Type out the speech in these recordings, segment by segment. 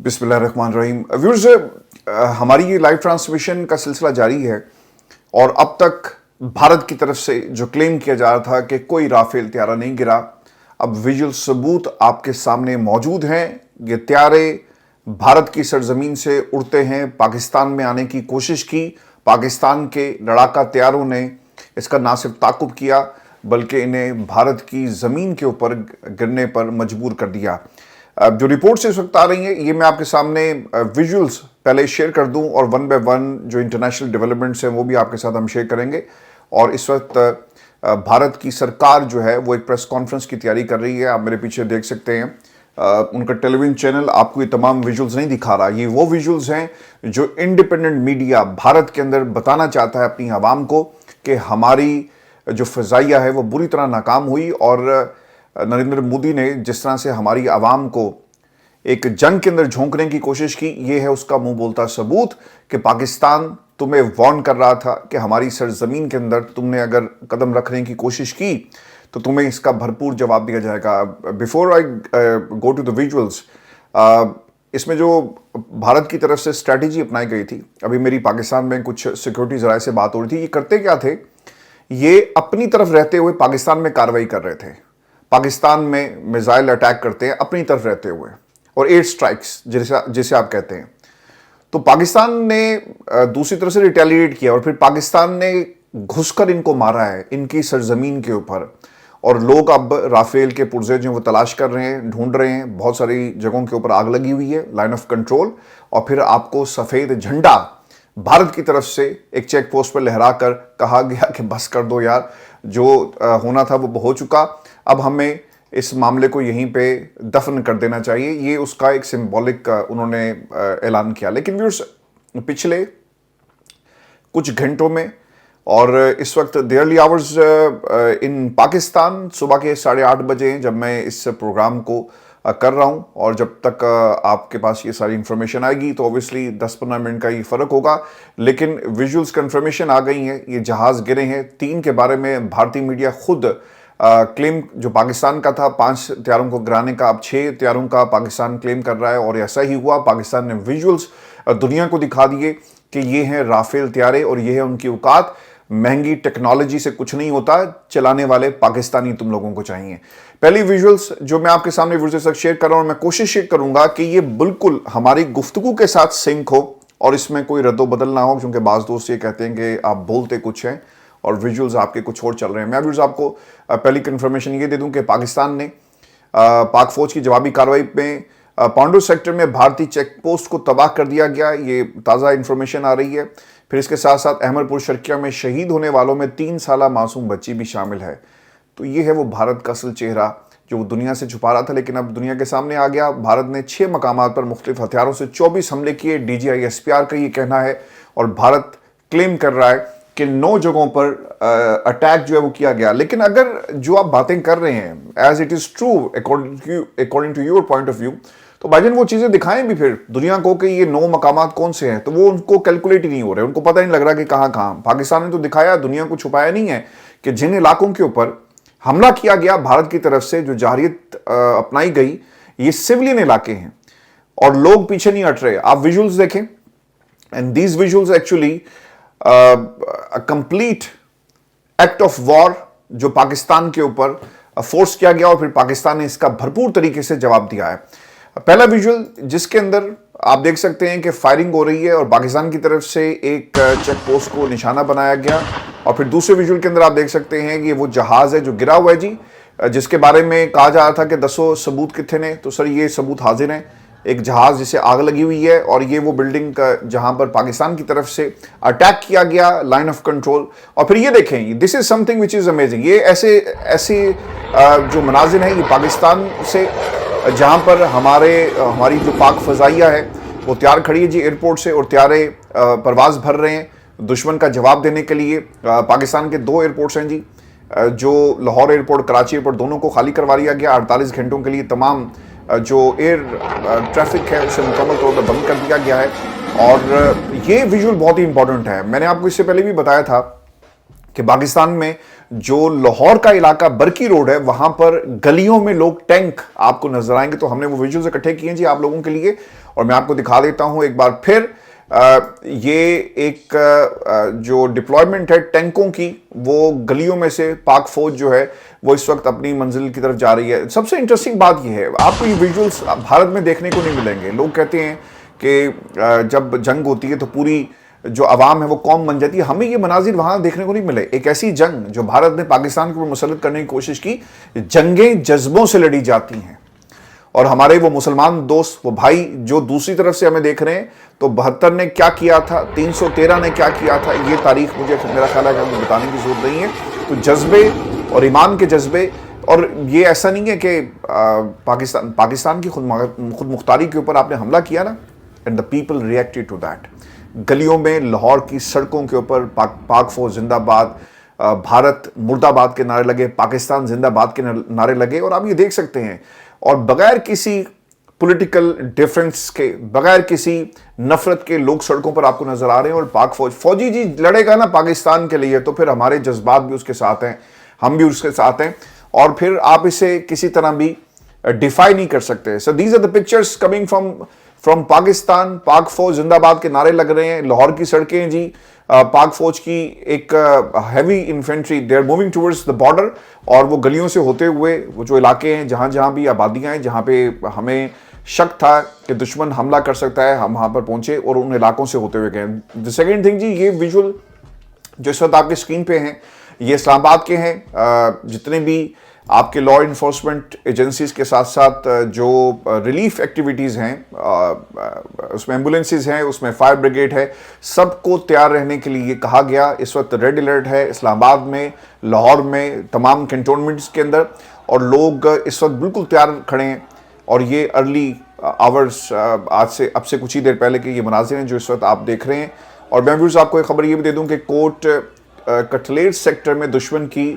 बिस्मिल्लाहिर्रहमानिर्रहीम। व्यूअर्स, हमारी ये लाइव ट्रांसमिशन का सिलसिला जारी है और अब तक भारत की तरफ से जो क्लेम किया जा रहा था कि कोई राफेल त्यारा नहीं गिरा, अब विजुअल सबूत आपके सामने मौजूद हैं। ये त्यारे भारत की सरजमीन से उड़ते हैं, पाकिस्तान में आने की कोशिश की। पाकिस्तान के लड़ाका त्यारों ने इसका ना सिर्फ ताकुब किया बल्कि इन्हें भारत की ज़मीन के ऊपर गिरने पर मजबूर कर दिया। जो रिपोर्ट्स इस वक्त आ रही हैं ये मैं आपके सामने विजुअल्स पहले शेयर कर दूं और वन बाय वन जो इंटरनेशनल डेवलपमेंट्स हैं वो भी आपके साथ हम शेयर करेंगे। और इस वक्त भारत की सरकार जो है वो एक प्रेस कॉन्फ्रेंस की तैयारी कर रही है। आप मेरे पीछे देख सकते हैं उनका टेलीविजन चैनल आपको ये तमाम विजुअल्स नहीं दिखा रहा। ये वो विजुअल्स हैं जो इंडिपेंडेंट मीडिया भारत के अंदर बताना चाहता है अपनी आवाम को कि हमारी जो फ़ज़ाइया है वो बुरी तरह नाकाम हुई और नरेंद्र मोदी ने जिस तरह से हमारी आवाम को एक जंग के अंदर झोंकने की कोशिश की, ये है उसका मुंह बोलता सबूत कि पाकिस्तान तुम्हें वार्न कर रहा था कि हमारी सरजमीन के अंदर तुमने अगर कदम रखने की कोशिश की तो तुम्हें इसका भरपूर जवाब दिया जाएगा। Before I go to the visuals, इसमें जो भारत की तरफ से स्ट्रैटेजी अपनाई गई थी, अभी मेरी पाकिस्तान में कुछ सिक्योरिटी ज़राए से बात हो रही थी, ये करते क्या थे, ये अपनी तरफ रहते हुए पाकिस्तान में कार्रवाई कर रहे थे। पाकिस्तान में मिसाइल अटैक करते हैं अपनी तरफ रहते हुए, और एयर स्ट्राइक्स जिसे आप कहते हैं। तो पाकिस्तान ने दूसरी तरफ से रिटेलिएट किया और फिर पाकिस्तान ने घुसकर इनको मारा है इनकी सरजमीन के ऊपर। और लोग अब राफेल के पुर्जे जो वो तलाश कर रहे हैं, ढूंढ रहे हैं। बहुत सारी जगहों के ऊपर आग लगी हुई है, लाइन ऑफ कंट्रोल। और फिर आपको सफ़ेद झंडा भारत की तरफ से एक चेक पोस्ट पर लहरा कर कहा गया कि बस कर दो यार, जो होना था वो हो चुका, अब हमें इस मामले को यहीं पे दफन कर देना चाहिए। ये उसका एक सिंबॉलिक उन्होंने ऐलान किया। लेकिन व्यूअर्स, पिछले कुछ घंटों में और इस वक्त the early hours in Pakistan सुबह के 8:30 बजे जब मैं इस प्रोग्राम को कर रहा हूं, और जब तक आपके पास ये सारी इंफॉर्मेशन आएगी तो ऑब्वियसली 10-15 मिनट का ये फ़र्क होगा। लेकिन विजुअल्स कंफर्मेशन आ गई हैं, ये जहाज़ गिरे हैं। 3 के बारे में भारतीय मीडिया खुद क्लेम जो पाकिस्तान का था 5 त्यारों को गिराने का, अब 6 त्यारों का पाकिस्तान क्लेम कर रहा है। और ऐसा ही हुआ, पाकिस्तान ने विजुअल्स दुनिया को दिखा दिए कि ये हैं राफेल त्यारे और ये है उनकी औकात। महंगी टेक्नोलॉजी से कुछ नहीं होता, चलाने वाले पाकिस्तानी तुम लोगों को चाहिए। पहली विजुअल्स जो मैं आपके सामने विजुअल्स शेयर कर रहा हूं, मैं कोशिश ये करूंगा कि ये बिल्कुल हमारी गुफ्तगू के साथ सिंक हो और इसमें कोई रद्दोबदल ना हो, क्योंकि बाज़ दोस्त ये कहते हैं कि आप बोलते कुछ हैं और विजुअल्स आपके कुछ और चल रहे हैं। मैं व्यूअर्स आपको पहली कंफर्मेशन ये दे दूं कि पाकिस्तान ने पाक फौज की जवाबी कार्रवाई में पांडू सेक्टर में भारतीय चेक पोस्ट को तबाह कर दिया गया। ये ताज़ा इंफॉर्मेशन आ रही है। फिर इसके साथ साथ अहमदपुर शर्किया में शहीद होने वालों में 3 साला मासूम बच्ची भी शामिल है। तो ये है वो भारत का असल चेहरा जो वो दुनिया से छुपा रहा था, लेकिन अब दुनिया के सामने आ गया। भारत ने 6 मकामात पर मुख्तलिफ हथियारों से 24 हमले किए, DGI SPR का ये कहना है। और भारत क्लेम कर रहा है कि 9 जगहों पर अटैक जो है वो किया गया। लेकिन अगर जो आप बातें कर रहे हैं as it is true according to your point of view, तो भाईजान वो चीज़ें दिखाएं भी फिर दुनिया को कि ये 9 मकामात कौन से हैं। तो वो उनको कैलकुलेट ही नहीं हो रहे, उनको पता नहीं लग रहा कि कहाँ कहाँ। पाकिस्तान ने तो दिखाया, दुनिया को छुपाया नहीं है कि जिन इलाकों के ऊपर हमला किया गया भारत की तरफ से, जो जारहियत अपनाई गई, ये सिविलियन इलाके हैं और लोग पीछे नहीं हट रहे। आप विजुअल्स देखें, and these visuals actually complete act of war जो पाकिस्तान के ऊपर फोर्स किया गया और फिर पाकिस्तान ने इसका भरपूर तरीके से जवाब दिया है। पहला विजुअल जिसके अंदर आप देख सकते हैं कि फायरिंग हो रही है और पाकिस्तान की तरफ से एक चेक पोस्ट को निशाना बनाया गया। और फिर दूसरे विजुअल के अंदर आप देख सकते हैं कि वो जहाज़ है जो गिरा हुआ है जी, जिसके बारे में कहा जा रहा था कि 10 सबूत कितने ने। तो सर ये सबूत हाजिर हैं, एक जहाज़ जिसे आग लगी हुई है और ये वो बिल्डिंग का जहां पर पाकिस्तान की तरफ से अटैक किया गया, लाइन ऑफ कंट्रोल। और फिर ये देखें, this is something which is amazing. ये ऐसे जो मनाजिर हैं ये पाकिस्तान से, जहां पर हमारी जो पाक फ़ज़ाइया है वो तैयार खड़ी है जी एयरपोर्ट से, और त्यारे परवाज़ भर रहे हैं दुश्मन का जवाब देने के लिए। पाकिस्तान के 2 एयरपोर्ट्स हैं जी, जो लाहौर एयरपोर्ट, कराची एयरपोर्ट, दोनों को खाली करवा दिया गया। 48 घंटों के लिए तमाम जो एयर ट्रैफिक है उसे मुकम्मल तौर पर बंद कर दिया गया है। और ये विजुअल बहुत ही इंपॉर्टेंट है। मैंने आपको इससे पहले भी बताया था कि पाकिस्तान में जो लाहौर का इलाका बरकी रोड है, वहां पर गलियों में लोग टैंक आपको नजर आएंगे। तो हमने वो विजुअल्स इकट्ठे किए जी आप लोगों के लिए। اور میں آپ کو دکھا دیتا ہوں ایک بار پھر یہ ایک جو ڈپلائمنٹ ہے ٹینکوں کی، وہ گلیوں میں سے پاک فوج جو ہے وہ اس وقت اپنی منزل کی طرف جا رہی ہے۔ سب سے انٹرسٹنگ بات یہ ہے، آپ کو یہ ویژولز بھارت میں دیکھنے کو نہیں ملیں گے۔ لوگ کہتے ہیں کہ جب جنگ ہوتی ہے تو پوری جو عوام ہے وہ قوم بن جاتی ہے، ہمیں یہ مناظر وہاں دیکھنے کو نہیں ملے۔ ایک ایسی جنگ جو بھارت نے پاکستان کے اوپر مسلط کرنے کی کوشش کی، جنگیں جذبوں سے لڑی جاتی ہیں، اور ہمارے وہ مسلمان دوست، وہ بھائی جو دوسری طرف سے ہمیں دیکھ رہے ہیں، تو 72 نے کیا کیا تھا، 313 نے کیا کیا تھا، یہ تاریخ مجھے میرا خیال ہے کہ ہمیں بتانے کی ضرورت نہیں ہے۔ تو جذبے اور ایمان کے جذبے، اور یہ ایسا نہیں ہے کہ پاکستان کی خود مختاری کے اوپر آپ نے حملہ کیا نا، and the people reacted to that. گلیوں میں لاہور کی سڑکوں کے اوپر پاک فوج زندہ باد، بھارت مرد آباد کے نعرے لگے، پاکستان زندہ باد کے نعرے لگے، اور آپ یہ دیکھ سکتے ہیں، اور بغیر کسی پولیٹیکل ڈیفرنس کے، بغیر کسی نفرت کے لوگ سڑکوں پر آپ کو نظر آ رہے ہیں۔ اور پاک فوجی جی لڑے گا نا پاکستان کے لیے، تو پھر ہمارے جذبات بھی اس کے ساتھ ہیں، ہم بھی اس کے ساتھ ہیں، اور پھر آپ اسے کسی طرح بھی ڈیفائی نہیں کر سکتے۔ So these are the pictures coming from Pakistan. پاک فوج زندہ باد کے نعرے لگ رہے ہیں، لاہور کی سڑکیں جی پاک فوج کی ایک heavy infantry they are moving towards the border, اور وہ گلیوں سے ہوتے ہوئے وہ جو علاقے ہیں جہاں جہاں بھی آبادیاں ہیں، جہاں پہ ہمیں شک تھا کہ دشمن حملہ کر سکتا ہے، ہم وہاں پر پہنچے اور ان علاقوں سے ہوتے ہوئے گئے۔ دی سیکنڈ تھنگ جی، یہ ویژول جو اس وقت آپ کے اسکرین پہ ہیں، یہ اسلام آباد کے ہیں۔ جتنے بھی آپ کے لا انفورسمنٹ ایجنسیز کے ساتھ ساتھ جو ریلیف ایکٹیویٹیز ہیں، اس میں ایمبولینسز ہیں، اس میں فائر بریگیڈ ہے، سب کو تیار رہنے کے لیے کہا گیا۔ اس وقت ریڈ الرٹ ہے اسلام آباد میں، لاہور میں، تمام کنٹونمنٹس کے اندر، اور لوگ اس وقت بالکل تیار کھڑے ہیں۔ اور یہ ارلی آورز، اب سے کچھ ہی دیر پہلے کے یہ مناظر ہیں جو اس وقت آپ دیکھ رہے ہیں۔ اور میں ویورز آپ کو ایک خبر یہ بھی دے دوں کہ کوٹ کٹلیٹ سیکٹر میں دشمن کی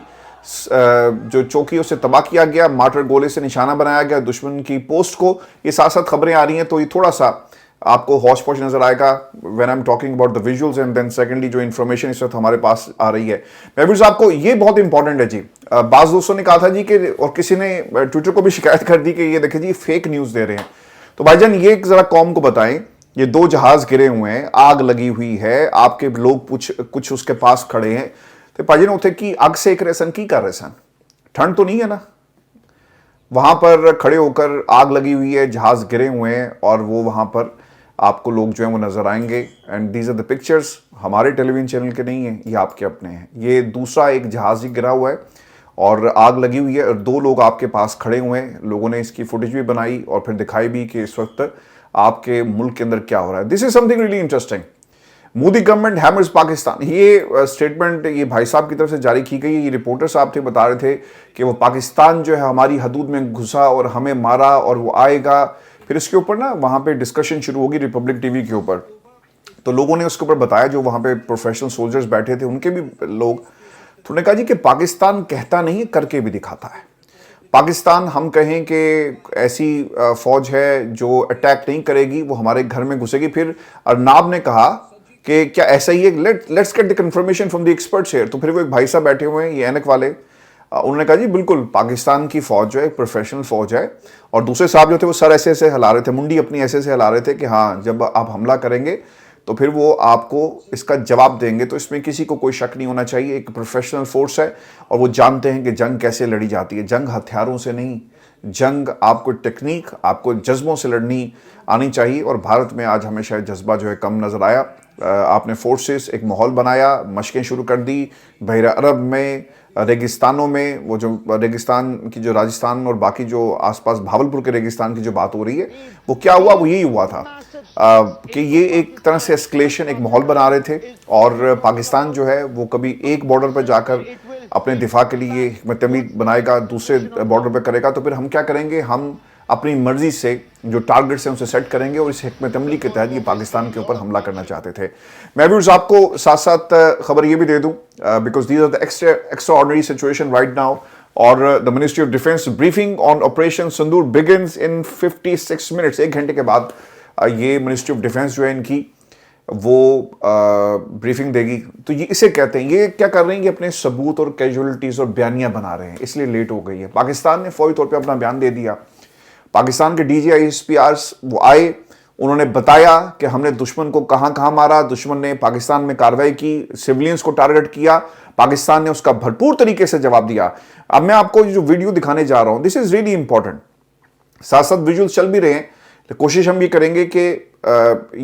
جو چوکی اسے تباہ کیا گیا، مارٹر گولے سے نشانہ بنایا گیا دشمن کی پوسٹ کو۔ یہ ساتھ ساتھ خبریں آ رہی ہیں، تو یہ تھوڑا سا آپ کو ہوش پوش نظر آئے گا when I'm talking about the visuals, and then secondly جو انفارمیشن اس وقت ہمارے پاس آ رہی ہے۔ محبوب آپ کو یہ بہت امپورٹنٹ ہے جی، بعض دوستوں نے کہا تھا جی کہ، اور کسی نے ٹویٹر کو بھی شکایت کر دی کہ یہ دیکھیں جی فیک نیوز دے رہے ہیں۔ تو بھائی جان یہ ذرا قوم کو بتائیں، یہ 2 جہاز گرے ہوئے ہیں، آگ لگی ہوئی ہے، آپ کے لوگ کچھ اس کے پاس کھڑے ہیں، تو بھائی جان اتنے کی آگ سیک رہے سن، کی کر رہے سن؟ ٹھنڈ تو نہیں ہے نا؟ وہاں پر کھڑے ہو کر آگ لگی ہوئی ہے، جہاز گرے ہوئے ہیں، اور وہ وہاں پر آپ کو لوگ جو ہیں وہ نظر آئیں گے۔ And these are the pictures, ہمارے ٹیلی ویژن چینل کے نہیں ہیں، یہ آپ کے اپنے ہیں۔ یہ دوسرا ایک جہاز ہی گرا ہوا ہے اور آگ لگی ہوئی ہے، اور 2 لوگ آپ کے پاس کھڑے ہوئے ہیں۔ لوگوں نے اس کی فوٹیج بھی بنائی اور پھر دکھائی بھی کہ اس وقت آپ کے ملک کے اندر کیا ہو رہا ہے۔ This is something really interesting. Modi government hammers Pakistan, یہ سٹیٹمنٹ یہ بھائی صاحب کی طرف سے جاری کی گئی۔ یہ رپورٹر صاحب تھے، بتا رہے تھے کہ وہ پاکستان جو ہے ہماری حدود میں گھسا اور ہمیں مارا، اور وہ آئے گا۔ پھر اس کے اوپر نا وہاں پہ ڈسکشن شروع ہوگی ریپبلک ٹی وی کے اوپر، تو لوگوں نے اس کے اوپر بتایا، جو وہاں پہ پروفیشنل سولجرز بیٹھے تھے ان کے بھی لوگ، تو نے کہا جی کہ پاکستان کہتا نہیں، کر کے بھی دکھاتا ہے۔ پاکستان ہم کہیں کہ ایسی فوج ہے جو اٹیک نہیں کرے گی، وہ ہمارے گھر میں گھسے گی۔ پھر ارناب نے کہا کہ کیا ایسا ہی ہے، let's get the confirmation from the experts here. تو پھر وہ ایک بھائی صاحب بیٹھے ہوئے ہیں، یہ اینک والے، انہوں نے کہا جی بالکل پاکستان کی فوج جو ہے ایک پروفیشنل فوج ہے۔ اور دوسرے صاحب جو تھے وہ سر ایسے ایسے ہلا رہے تھے، منڈی اپنی ایسے ایسے ہلا رہے تھے کہ ہاں جب آپ حملہ کریں گے تو پھر وہ آپ کو اس کا جواب دیں گے۔ تو اس میں کسی کو کوئی شک نہیں ہونا چاہیے، ایک پروفیشنل فورس ہے، اور وہ جانتے ہیں کہ جنگ کیسے لڑی جاتی ہے۔ جنگ ہتھیاروں سے نہیں، جنگ آپ کو ٹیکنیک، آپ کو جذبوں سے لڑنی آنی چاہیے۔ اور بھارت میں آج ہمیں شاید جذبہ جو ہے کم نظر آیا۔ آپ نے فورسز ایک ماحول بنایا، مشقیں شروع کر دی بحیرہ عرب میں، ریگستانوں میں، وہ جو ریگستان کی جو راجستھان اور باقی جو آس پاس بھاولپور کے ریگستان کی جو بات ہو رہی ہے، وہ کیا ہوا؟ وہ یہی ہوا تھا کہ یہ ایک طرح سے اسکلیشن، ایک ماحول بنا رہے تھے، اور پاکستان جو ہے وہ کبھی ایک بارڈر پہ جا کر اپنے دفاع کے لیے حکمت عملی بنائے گا، دوسرے بارڈر پہ کرے گا، تو پھر ہم کیا کریں گے؟ ہم اپنی مرضی سے جو ٹارگٹس ہیں اسے سیٹ کریں گے، اور اس حکمت عملی کے تحت یہ پاکستان کے اوپر حملہ کرنا چاہتے تھے۔ میں بھی آپ کو ساتھ ساتھ خبر یہ بھی دے دوں، because these are the extraordinary situation right now, اور the ministry of defence briefing on operation Sindoor begins in 56 minutes, 1 گھنٹے کے بعد یہ منسٹری آف ڈیفینس جو ہے ان کی وہ بریفنگ دے گی۔ تو یہ اسے کہتے ہیں، یہ کیا کر رہے ہیں، یہ اپنے ثبوت اور کیجولیٹیز اور بیانیاں بنا رہے ہیں، اس لیے لیٹ ہو گئی ہے۔ پاکستان نے فوری طور پہ اپنا بیان دے دیا، پاکستان کے D G I S P آرز وہ آئے، उन्होंने बताया कि हमने दुश्मन को कहां कहां मारा, दुश्मन ने पाकिस्तान में कार्रवाई की, सिविलियंस को टारगेट किया, पाकिस्तान ने उसका भरपूर तरीके से जवाब दिया। अब मैं आपको जो वीडियो दिखाने जा रहा हूं, दिस इज रियली इंपॉर्टेंट। साथ साथ विजुअल्स चल भी रहे हैं, तो कोशिश हम ये करेंगे कि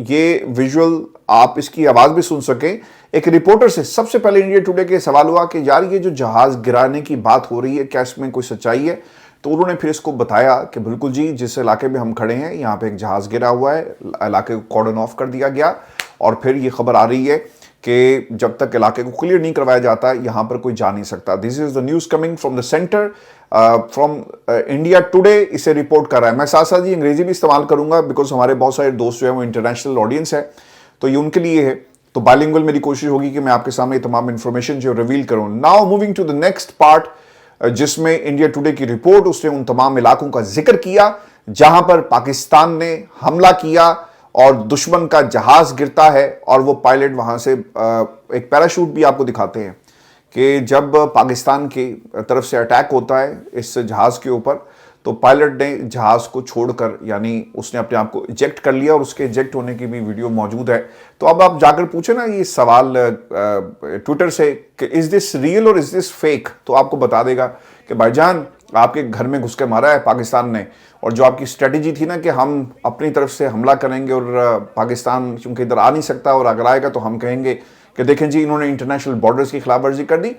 ये विजुअल आप इसकी आवाज भी सुन सकें। एक रिपोर्टर से सबसे पहले इंडिया टुडे के सवाल हुआ कि यार ये जो जहाज गिराने की बात हो रही है, क्या इसमें कोई सच्चाई है? तो उन्होंने फिर इसको बताया कि बिल्कुल जी, जिस इलाके में हम खड़े हैं यहाँ पे एक जहाज गिरा हुआ है, इलाके को कॉर्डन ऑफ कर दिया गया, और फिर ये खबर आ रही है कि जब तक इलाके को क्लियर नहीं करवाया जाता यहाँ पर कोई जा नहीं सकता। This is the news coming from the centre, from India today इसे रिपोर्ट कर रहा है। मैं साथ साथ ही अंग्रेजी भी इस्तेमाल करूंगा बिकॉज हमारे बहुत सारे दोस्त जो है वो इंटरनेशनल ऑडियंस है, तो ये उनके लिए है, तो बाइलिंगुअल मेरी कोशिश होगी कि मैं आपके सामने तमाम इंफॉर्मेशन जो रिवील करूं। Now moving to the next part, जिसमें इंडिया टुडे की रिपोर्ट, उसने उन तमाम इलाकों का जिक्र किया जहां पर पाकिस्तान ने हमला किया और दुश्मन का जहाज गिरता है, और वो पायलट वहां से एक पैराशूट भी आपको दिखाते हैं कि जब पाकिस्तान की तरफ से अटैक होता है इस जहाज के ऊपर, तो पायलट ने जहाज को छोड़कर, यानी उसने अपने आप को इजेक्ट कर लिया, और उसके इजेक्ट होने की भी वीडियो मौजूद है। तो अब आप जाकर पूछे ना ये सवाल ट्विटर से कि इज दिस रियल और इज दिस फेक, तो आपको बता देगा कि भाईजान आपके घर में घुस के मारा है पाकिस्तान ने, और जो आपकी स्ट्रेटेजी थी ना कि हम अपनी तरफ से हमला करेंगे और पाकिस्तान क्योंकि इधर आ नहीं सकता, और अगर आएगा तो हम कहेंगे कि देखें जी इन्होंने इंटरनेशनल बॉर्डर्स की खिलाफ वर्जी कर दी,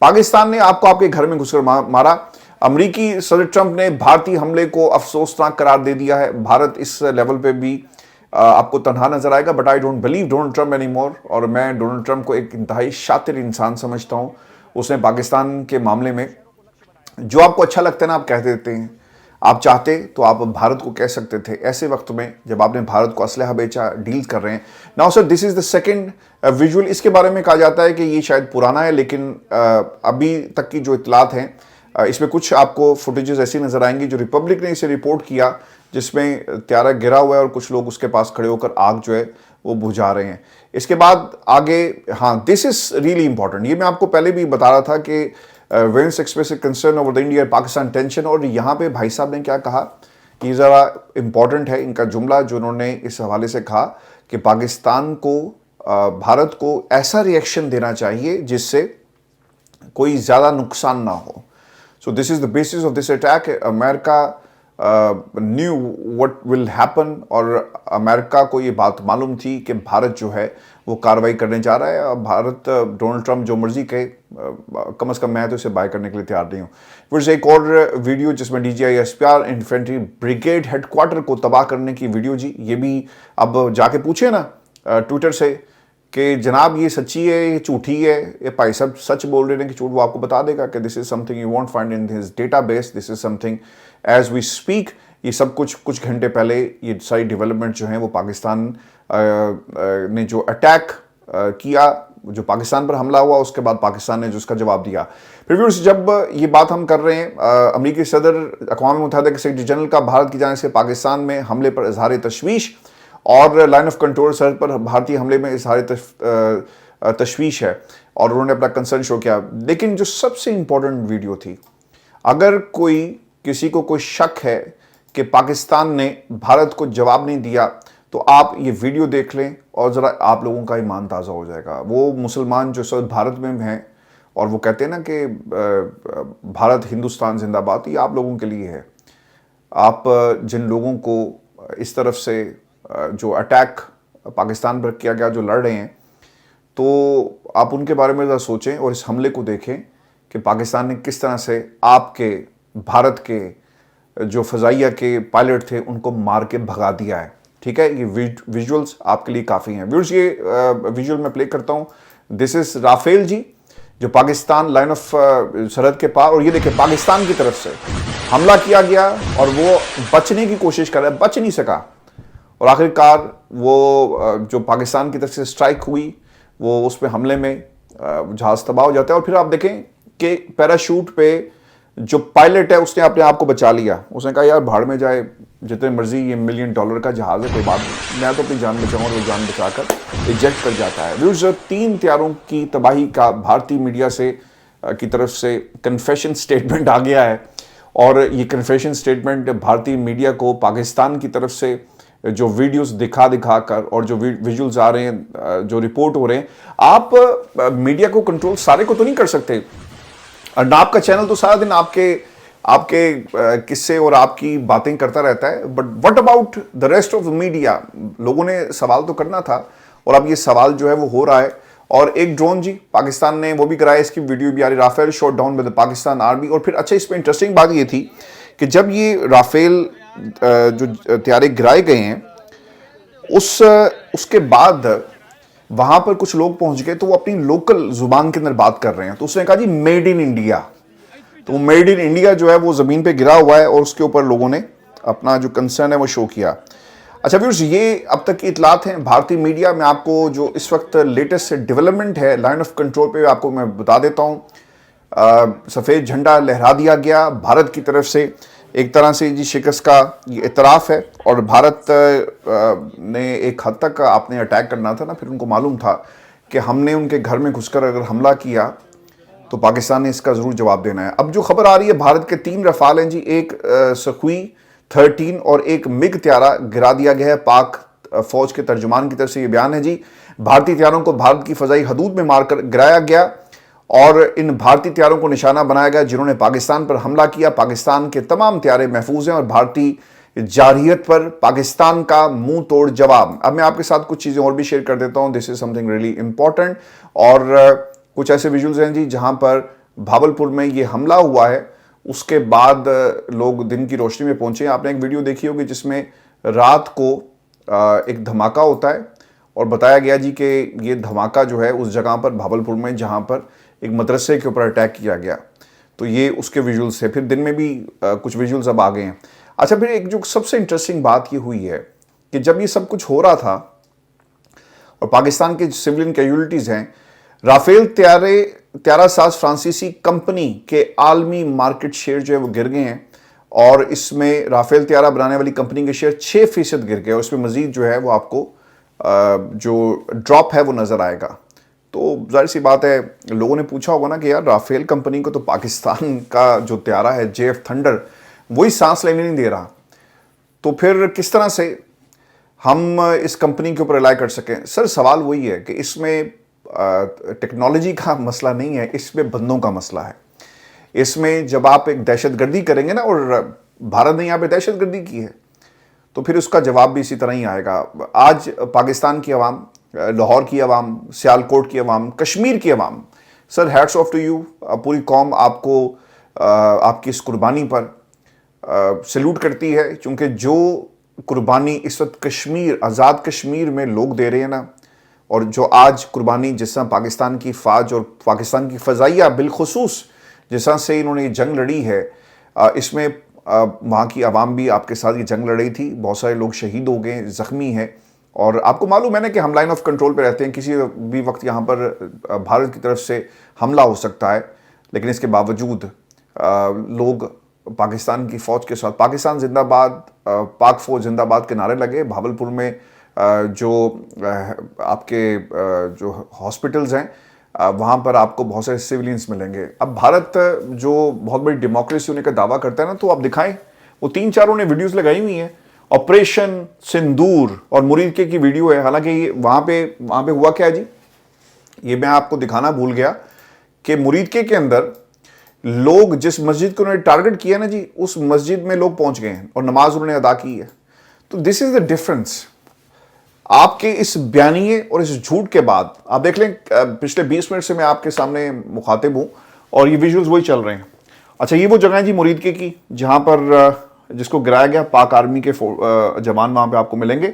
पाकिस्तान ने आपको आपके घर में घुसकर मारा। अमेरिकी सदर ट्रंप ने भारतीय हमले को अफसोसनाक करार दे दिया है। भारत इस लेवल पे भी आपको तनहा नजर आएगा, but I don't believe Donald Trump any more, और मैं डोनाल्ड ट्रंप को एक इंतहाई शातिर इंसान समझता हूं। उसने पाकिस्तान के मामले में जो आपको अच्छा लगता है ना आप कह देते हैं, आप चाहते तो आप भारत को कह सकते थे ऐसे वक्त में जब आपने भारत को असलहा बेचा, डील कर रहे हैं। Now sir, this is the second visual. इसके बारे में कहा जाता है कि ये शायद पुराना है, लेकिन अभी तक की जो इतलात हैं इसमें कुछ आपको फुटेजेस ऐसी नजर आएंगी जो रिपब्लिक ने इसे रिपोर्ट किया, जिसमें त्यारा गिरा हुआ है और कुछ लोग उसके पास खड़े होकर आग जो है वो बुझा रहे हैं। इसके बाद आगे, हाँ, दिस इज रियली इंपॉर्टेंट। ये मैं आपको पहले भी बता रहा था कि Vance express concern over the India Pakistan tension, और यहाँ पे भाई साहब ने क्या कहा, ये ज़रा इंपॉर्टेंट है इनका जुमला जो उन्होंने इस हवाले से कहा कि पाकिस्तान को, भारत को ऐसा रिएक्शन देना चाहिए जिससे कोई ज़्यादा नुकसान ना हो। So this is the basis of this attack. America knew what will happen, और अमेरिका को ये बात मालूम थी कि भारत जो है वो कार्रवाई करने जा रहा है। भारत, डोनाल्ड ट्रंप जो मर्जी कहे, कम से कम मैं तो इसे बाय करने के लिए तैयार नहीं हूँ। फिर से एक और वीडियो जिसमें DGISPR इन्फेंट्री ब्रिगेड हेडक्वार्टर को तबाह करने की वीडियो जी, ये भी अब जाके पूछे ना ट्विटर से कि जनाब ये सच्ची है, ये झूठी है, ये भाई साहब सच बोल रहे हैं कि झूठ, वो आपको बता देगा कि this is something you won't find in his database, this is something as we speak. ये सब कुछ घंटे पहले ये सारी डेवलपमेंट जो हैं वो पाकिस्तान ने जो अटैक किया, जो पाकिस्तान पर हमला हुआ, उसके बाद पाकिस्तान ने जो उसका जवाब दिया। फिर भी जब ये बात हम कर रहे हैं, अमेरिकी सदर अक़वाम मुत्तहिदा के सेक्रेटरी जनरल का भारत की जानिब से पाकिस्तान में हमले पर इजहार तशवीश, और लाइन ऑफ कंट्रोल सरहद पर भारतीय हमले में इजहार तशवीश है, और उन्होंने अपना कंसर्न शो किया। लेकिन जो सबसे इंपॉर्टेंट वीडियो थी, अगर किसी को कोई शक है कि पाकिस्तान ने भारत को जवाब नहीं दिया, तो आप ये वीडियो देख लें और ज़रा आप लोगों का ईमान ताज़ा हो जाएगा। वो मुसलमान जो सब भारत में हैं और वो कहते हैं ना कि भारत हिंदुस्तान जिंदाबाद, ये आप लोगों के लिए है। आप जिन लोगों को इस तरफ से जो अटैक पाकिस्तान पर किया गया, जो लड़ रहे हैं, तो आप उनके बारे में ज़रा सोचें और इस हमले को देखें कि पाकिस्तान ने किस तरह से आपके भारत के जो फ़ज़ाइया के पायलट थे उनको मार के भगा दिया है। ठीक है, ये विजुअल्स आपके लिए काफ़ी हैं। व्यूअर्स, ये विजुअल मैं प्ले करता हूँ। दिस इज़ राफेल जी, जो पाकिस्तान लाइन ऑफ सरहद के पार, और ये देखिए पाकिस्तान की तरफ से हमला किया गया और वो बचने की कोशिश कर रहा है, बच नहीं सका, और आखिरकार वो जो पाकिस्तान की तरफ से स्ट्राइक हुई, वो उस पर हमले में जहाज़ तबाह हो जाता है। और फिर आप देखें कि पैराशूट पे जो पायलट है उसने अपने आप को बचा लिया। उसने कहा यार भाड़ में जाए, जितने मर्जी, ये $1 मिलियन का जहाज़ है, कोई बात नहीं, मैं तो अपनी जान बचाऊँ, और वो जान बचाकर इजेक्ट कर जाता है। व्यूअर्स, 3 त्यारों की तबाही का भारतीय मीडिया से की तरफ से कन्फेशन स्टेटमेंट आ गया है, और ये कन्फेशन स्टेटमेंट भारतीय मीडिया को पाकिस्तान की तरफ से जो वीडियोस दिखा दिखा कर और जो विजुअल्स आ रहे हैं, जो रिपोर्ट हो रहे हैं, आप मीडिया को कंट्रोल सारे को तो नहीं कर सकते। और ना आपका चैनल तो सारा दिन आपके आपके किस्से और आपकी बातें करता रहता है, but what about the rest of the media? लोगों ने सवाल तो करना था और अब ये सवाल जो है वो हो रहा है। और एक ड्रोन जी पाकिस्तान ने वो भी कराया, इसकी वीडियो भी आ रही, Rafale shot down by the Pakistan army. और फिर अच्छा, इसमें इंटरेस्टिंग बात ये थी कि जब ये राफेल जो तैयारे गिराए गए हैं, उसके बाद वहां पर कुछ लोग पहुंच गए तो वो अपनी लोकल जुबान के अंदर बात कर रहे हैं। तो उसने कहा जी मेड इन इंडिया। तो मेड इन इंडिया जो है वो जमीन पे गिरा हुआ है और उसके ऊपर लोगों ने अपना जो कंसर्न है वो शो किया। अच्छा व्यूअर्स, ये अब तक की इतलात हैं भारतीय मीडिया में। आपको जो इस वक्त लेटेस्ट डेवलपमेंट है लाइन ऑफ कंट्रोल पे, आपको मैं बता देता हूँ। सफ़ेद झंडा लहरा दिया गया भारत की तरफ से। एक तरह से जी शिकस्त का ये इतराफ़ है। और भारत ने एक हद तक आपने अटैक करना था ना, फिर उनको मालूम था कि हमने उनके घर में घुसकर अगर हमला किया तो पाकिस्तान ने इसका ज़रूर जवाब देना है। अब जो खबर आ रही है, भारत के 3 रफाल हैं जी, एक सुखोई 13 और एक मिग त्यारा गिरा दिया गया है। पाक फौज के तर्जुमान की तरफ से ये बयान है जी, भारतीय त्यारों को भारत की फजाई हदूद में मारकर गिराया गया और इन भारतीय त्यारों को निशाना बनाया गया जिन्होंने पाकिस्तान पर हमला किया। पाकिस्तान के तमाम त्यारे महफूज हैं और भारतीय जारहियत पर पाकिस्तान का मुंह तोड़ जवाब। अब मैं आपके साथ कुछ चीज़ें और भी शेयर कर देता हूं, this is something really important. और कुछ ऐसे विजुअल्स हैं जी जहां पर भावलपुर में ये हमला हुआ है, उसके बाद लोग दिन की रोशनी में पहुंचे। आपने एक वीडियो देखी होगी जिसमें रात को एक धमाका होता है और बताया गया जी कि ये धमाका जो है उस जगह पर भावलपुर में जहां पर एक मदरसे के ऊपर अटैक किया गया। तो ये उसके विजुअल्स थे। फिर दिन में भी कुछ विजुअल्स अब आ गए हैं। अच्छा, फिर एक जो सबसे इंटरेस्टिंग बात ये हुई है कि जब ये सब कुछ हो रहा था और पाकिस्तान के सिविलियन कैजुअलिटीज हैं, राफेल त्यारा साज फ्रांसीसी कंपनी के आलमी मार्केट शेयर जो है वो गिर गए हैं और इसमें राफेल त्यारा बनाने वाली कंपनी के शेयर 6% गिर गए और इसमें मजीद जो है वो आपको जो ड्रॉप है वो नजर आएगा। तो जाहिर सी बात है, लोगों ने पूछा होगा ना कि यार राफेल कंपनी को तो पाकिस्तान का जो त्यारा है JF थंडर वही सांस लेने नहीं दे रहा, तो फिर किस तरह से हम इस कंपनी के ऊपर रिलाई कर सकें? सर सवाल वही है कि इसमें टेक्नोलॉजी का मसला नहीं है, इसमें बंदों का मसला है। इसमें जब आप एक दहशतगर्दी करेंगे ना, और भारत ने यहाँ पे दहशतगर्दी की है, तो फिर उसका जवाब भी इसी तरह ही आएगा। आज पाकिस्तान की आवाम, लाहौर की आवाम, सियालकोट की आवाम, कश्मीर की आवाम, sir hats off to you. पूरी कौम आपको आपकी इस कुर्बानी पर सैल्यूट करती है, क्योंकि जो कुर्बानी इस वक्त कश्मीर, आज़ाद कश्मीर में लोग दे रहे हैं ना, और जो आज कुर्बानी जिस तरह पाकिस्तान की फ़ौज और पाकिस्तान की फ़ज़ाइया बिलखुसूस जिस तरह से इन्होंने ये जंग लड़ी है, इसमें वहाँ की आवाम भी आपके साथ ये जंग लड़ी थी। बहुत सारे लोग शहीद हो गए, ज़ख्मी हैं। और आपको मालूम है ना कि हम लाइन ऑफ कंट्रोल पे रहते हैं, किसी भी वक्त यहाँ पर भारत की तरफ से हमला हो सकता है, लेकिन इसके बावजूद लोग पाकिस्तान की फ़ौज के साथ, पाकिस्तान जिंदाबाद, पाक फ़ौज जिंदाबाद के नारे लगे। भावलपुर में जो आपके जो हॉस्पिटल्स हैं वहाँ पर आपको बहुत सारे सिविलियंस मिलेंगे। अब भारत जो बहुत बड़ी डेमोक्रेसी होने का दावा करता है ना, तो आप दिखाएं, वो 3-4 ने वीडियोस लगाई हुई हैं। ऑपरेशन सिंदूर और मुरीदके की वीडियो है। हालांकि वहाँ पे हुआ क्या है जी, ये मैं आपको दिखाना भूल गया कि मुरीदके के अंदर लोग जिस मस्जिद को उन्होंने टारगेट किया ना जी, उस मस्जिद में लोग पहुंच गए हैं और नमाज उन्होंने अदा की है। तो दिस इज द डिफरेंस। आपके इस बयानिए और इस झूठ के बाद आप देख लें, पिछले 20 मिनट से मैं आपके सामने मुखातिब हूं और ये विजुअल्स वही चल रहे हैं। अच्छा, ये वो जगह है जी मुरीदके की जहां पर जिसको गिराया गया, पाक आर्मी के जवान वहां पे आपको मिलेंगे।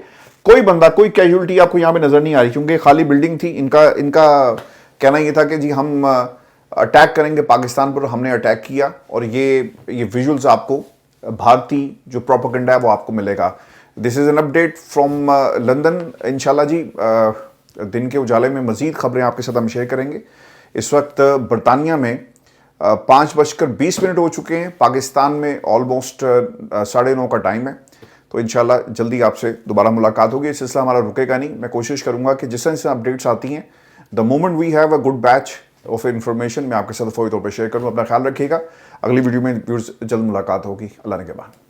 कोई बंदा, कोई कैजुअलिटी आपको यहां पे नजर नहीं आ रही, क्योंकि खाली बिल्डिंग थी। इनका कहना यह था कि जी हम अटैक करेंगे पाकिस्तान पर, हमने अटैक किया। और ये विजुअल्स आपको भारतीय जो प्रोपेगेंडा है वो आपको मिलेगा। This is an update from London. इंशाल्लाह जी दिन के उजाले में मजीद खबरें आपके साथ हम शेयर करेंगे। इस वक्त बरतानिया में 5:20 हो चुके हैं, पाकिस्तान में ऑलमोस्ट 9:30 का टाइम है। तो इंशाल्लाह जल्दी आपसे दोबारा मुलाकात होगी। सिलसिला हमारा रुकेगा नहीं। मैं कोशिश करूंगा कि जिस तरह से अपडेट्स आती हैं, the moment we have a good batch of information, मैं आपके साथ फौरी तौर पर शेयर करूँ। अपना ख्याल रखिएगा। अगली वीडियो में जल्द मुलाकात होगी। अल्लाह ने के बाद।